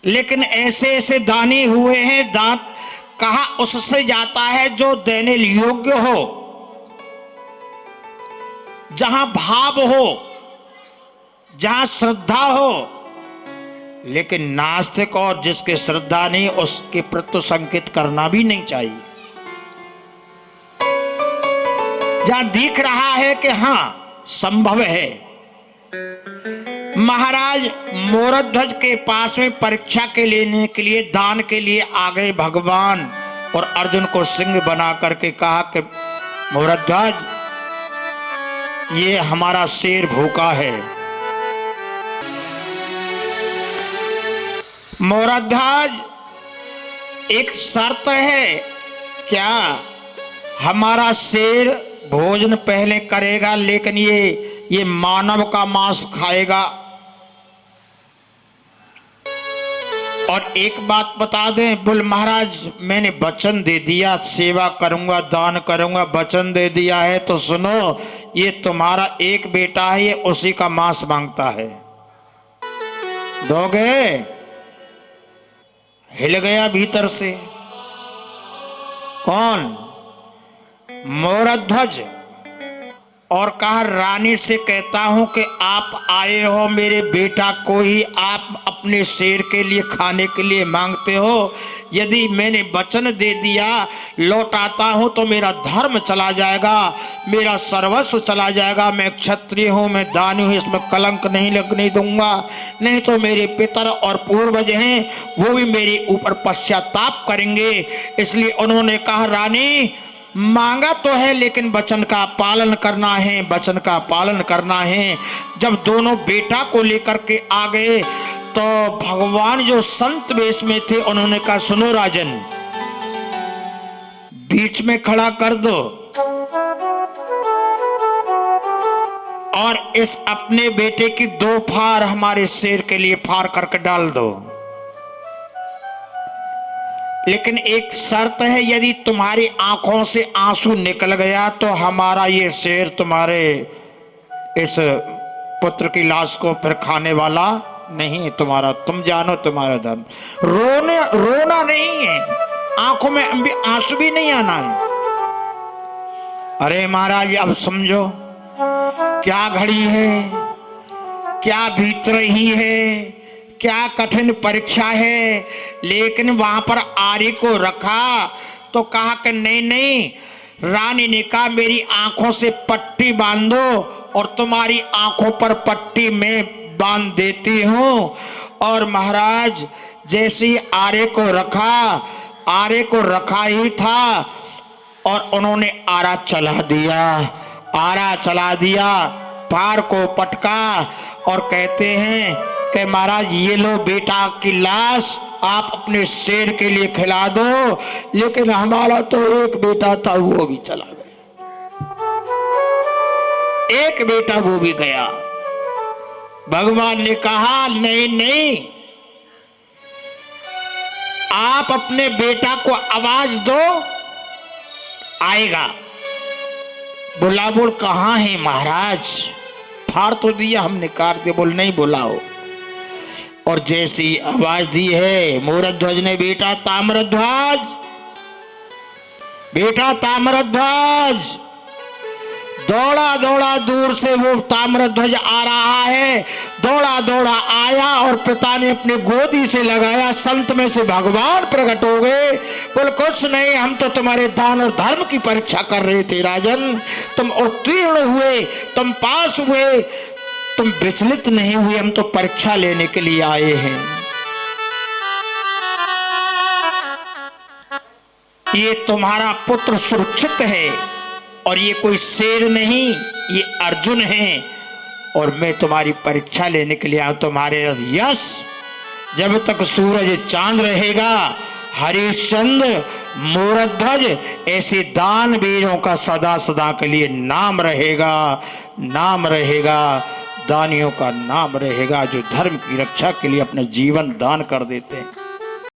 लेकिन ऐसे ऐसे दानी हुए हैं, दान कहा उससे जाता है जो देने योग्य हो, जहां भाव हो, जहां श्रद्धा हो। लेकिन नास्तिक और जिसके श्रद्धा नहीं, उसके प्रति संकेत करना भी नहीं चाहिए। जहां दिख रहा है कि हां संभव है। महाराज मोरध्वज के पास में परीक्षा के लेने के लिए, दान के लिए आ गए भगवान, और अर्जुन को सिंह बना करके कहा कि मोरध्वज, ये हमारा शेर भूखा है। मोरध्वज, एक शर्त है। क्या? हमारा शेर भोजन पहले करेगा, लेकिन ये मानव का मांस खाएगा। और एक बात बता दें, बोल महाराज मैंने वचन दे दिया, सेवा करूंगा, दान करूंगा, वचन दे दिया है। तो सुनो, ये तुम्हारा एक बेटा है, ये उसी का मांस मांगता है, दोगे? हिल गया भीतर से। कौन? मोरध्वज। और कहा, रानी से कहता हूं कि आप आए हो, मेरे बेटा को ही आप अपने शेर के लिए खाने के लिए मांगते हो। यदि मैंने वचन दे दिया, लौट आता हूं तो मेरा धर्म चला जाएगा, मेरा सर्वस्व चला जाएगा। मैं क्षत्रिय हूं, मैं दानी हूं, इसमें कलंक नहीं लगने दूंगा। नहीं तो मेरे पितर और पूर्वज हैं, वो भी मेरे ऊपर पश्चाताप करेंगे। इसलिए उन्होंने कहा, रानी मांगा तो है, लेकिन वचन का पालन करना है, वचन का पालन करना है। जब दोनों बेटा को लेकर के आ गए तो भगवान जो संत वेश में थे, उन्होंने कहा, सुनो राजन, बीच में खड़ा कर दो और इस अपने बेटे की 2 फार हमारे शेर के लिए फार करके डाल दो। लेकिन एक शर्त है, यदि तुम्हारी आंखों से आंसू निकल गया तो हमारा ये शेर तुम्हारे इस पुत्र की लाश को फिर खाने वाला नहीं है। तुम्हारा, तुम जानो तुम्हारा धर्म। रोना नहीं है, आंखों में आंसू भी नहीं आना है। अरे महाराज, अब समझो क्या घड़ी है, क्या बीत रही है, क्या कठिन परीक्षा है। लेकिन वहां पर आर्य को रखा तो कहा कि नहीं नहीं, रानी ने कहा मेरी आंखों से पट्टी बांधो और तुम्हारी आंखों पर पट्टी मैं बांध देती हूं। और महाराज जैसे ही आर्य को रखा, आर्य को रखा ही था और उन्होंने आरा चला दिया, आरा चला दिया, फार को पटका और कहते हैं कि महाराज ये लो बेटा की लाश, आप अपने शेर के लिए खिला दो। लेकिन हमारा तो एक बेटा था, वो भी चला गया, एक बेटा वो भी गया। भगवान ने कहा, नहीं नहीं, आप अपने बेटा को आवाज दो, आएगा। बोला, बोल कहाँ है महाराज? फाड़ तो दिया हमने, काट दिया। बोल नहीं, बुलाओ। और जैसी आवाज दी है, मोरध्वज ने, बेटा ताम्रध्वज, बेटा ताम्रध्वज। दौड़ा दौड़ा दूर से वो ताम्रध्वज आ रहा है, दौड़ा दौड़ा आया और पिता ने अपनी गोदी से लगाया। संत में से भगवान प्रकट हो गए। बोल कुछ नहीं, हम तो तुम्हारे दान और धर्म की परीक्षा कर रहे थे राजन। तुम उत्तीर्ण हुए, तुम पास हुए, तुम विचलित नहीं हुए, हम तो परीक्षा लेने के लिए आए हैं। ये तुम्हारा पुत्र सुरक्षित है और ये कोई शेर नहीं, ये अर्जुन है और मैं तुम्हारी परीक्षा लेने के लिए आया। तुम्हारे यश, जब तक सूरज चांद रहेगा, हरिश्चंद्र, मोरध्वज, ऐसे दान वीरों का सदा सदा के लिए नाम रहेगा, नाम रहेगा, दानियों का नाम रहेगा, जो धर्म की रक्षा के लिए अपना जीवन दान कर देते हैं।